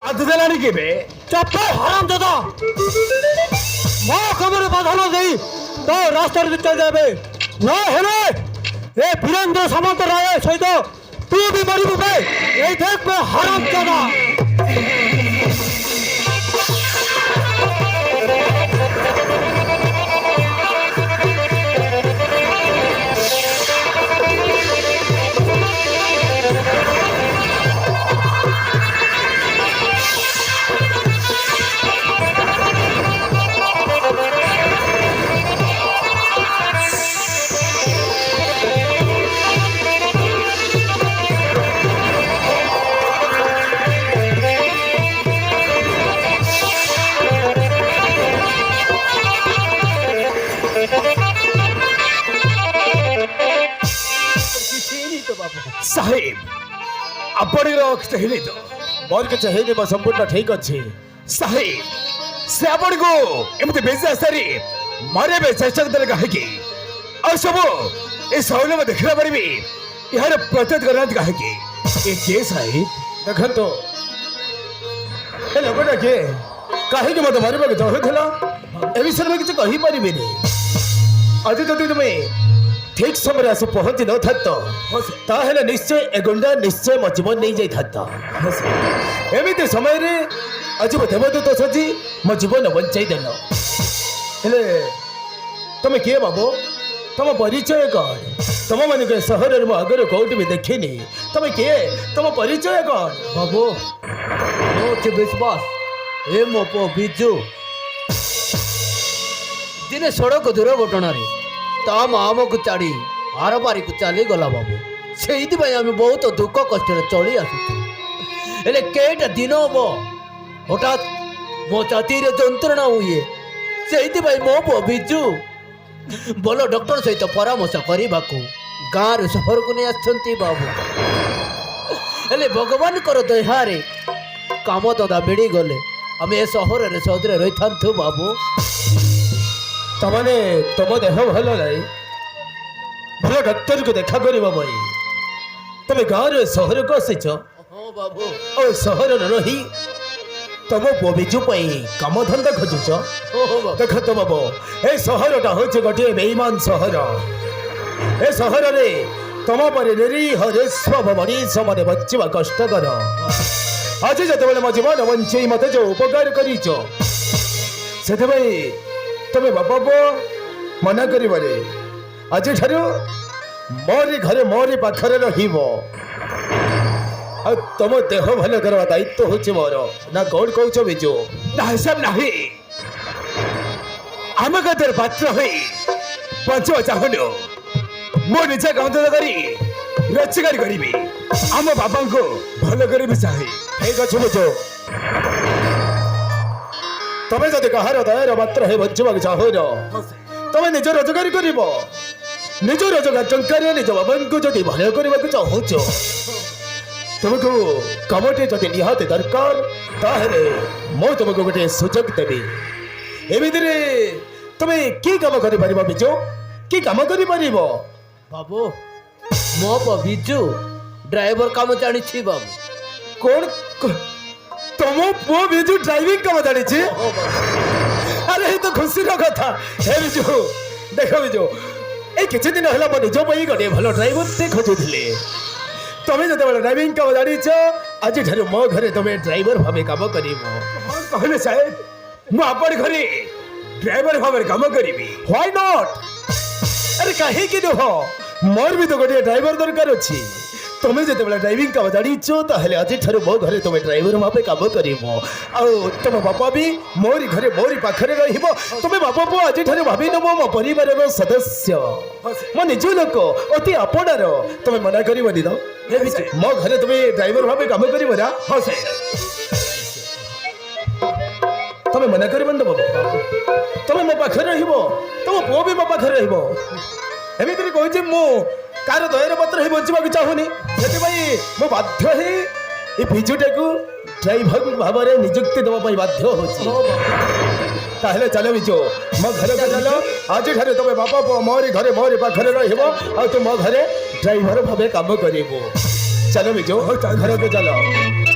আধ দেলানি কেবে চাপে হারাম দাদা মা কবরে বাঁধানো দেই তো রাস্তার দিকে যাবে না হেলে এ বীরেন্দ্র সামন্ত রায়ের সহিত তুই বি মরিবু বে এই দেখবে হারাম দাদা साहेब आपणर चाहले तो मोर के चाहिए बा संपूर्ण ठीक अच्छे साहेब से आपण को एमते बेजा सारी मारे बे चेष्टा कर कहे और सब ए सौल में देखला परबी यार प्रत्येक करना कहे ए के साहेब देखन तो ए लोगटा के काहे के मत मारिबा के चाहथला ए विषय में किछ कहि परिबेनी आज जदि तुमे ठीक समय आस पहुंची न था निश्चय ए गुंडा निश्चय मो जीवन नहीं जाता एमती समय रे आज देवदूत सजी मो जीवन बचाई देल हेले तुम किए बाबू तुम परिचय कौन तुम मान सहर में आगे कौट भी देखनी तुम किए तुम परिचय कौन बाबू मोचे विश्वास ए मो पो बिजू दिने सड़क दुर्घटना रे ता माम को छाड़ी आर पारी को चली गला बाबू से बहुत दुख कष्ट चली आसुले केटा दिन हम हठात मो छाती जंत्रणा हुए से मो पो बिजू बोलो डॉक्टर सहित परामर्श करने गाँव सहर को नहीं आसछंती बाबू हेले भगवान कर दयारे काम दादा मिली गले आम ए सहर में सदरे रही था बाबू तमने तुम देह भल नहीं भल डाक्तर को देखा करवा भाई तुम गाँव सहर को आसीच बाबू और सहर रही तुम पो बिजू कम धंदा खोजुच देख तो बाबू ए सहरटा हूँ गोटे बेईमान सहर ए सहर रे तुम पर निरीह निष्पाप मनीष मैंने बचा कष्टकर आज जो मो जीवन बंचे मत जो उपकार कर तुम्हें बापा पो मना कर आज ठारू मोरी घरे मोरी पाखरे तुम देह भल करवा दायित्व हूँ मोर ना कौन कौच बिजू ना हिसाब नहीं आम कदर पात्र हुई बचवा चाहनु मो निजे काम करी रोजगार करी आम बाबा को भल करी चाहे ठीक अच्छे बिजू तुम्हें जब कहार दयार मात्र है बचवाक चाह तुम्हें निज रोजगार कर निज रोजगार टंकार निज बाबा को जब भल करने को चाहूच तुमको कमटे जदि निहाती दरकार ताहले मो तुमको गोटे सुजोग देवी एमिति तुम्हें कि कम कर बिजू कि कम कर बाबू मो पो बिजू ड्राइवर काम जानी बाबू कौन तुम पुओ बिजू ड्राइविंग कम जानी अरे ये तो खुशी कथा हे बिजू देख बिजू ये किसी दिन है मो निज गोटे भल ड्राइवर खोजुले तुम्हें जो ड्राइविंग कम जानीच आज ठार मो घरे तुम्हें ड्राइवर भाव कम कर कहले साहेब मु आपण घरे ड्राइवर भाव काम करी व्हाई नॉट अरे कहीं नुह मोर भी तो गोटे ड्राइवर दरकार अच्छी तुम्हें जो ड्राइविंग कम जानीच आज ठार मो घरे तुम्हें ड्राइवर भाव कम कर तुम बापा भी मोरी घरे मोरी पाखरे तुम्हें बापा पु आज ठार भावी नब मो परिवार सदस्य मो निज लोक अति आपणार तुम्हें मना कर मो घरे तुम्हें ड्राइवर भाव कम कर हाँ से तुम्हें मना कर तुम्हें मो पाखे तुम पुओ भी मो पाखे रमती कहूँ मु कार दयार पत्र ही बचवाक चाहूनी से बाध्य ही बिजुटा को ड्राइवर भाव में निजुक्ति देवाई बाध्य हो चलो बिजू मो घर को चल आज ठार तुम बापा पुओ मोरी घरे मोरी पाखे तुम मो घरे ड्राइवर भाव कम कर चलो बिजू घर को चल।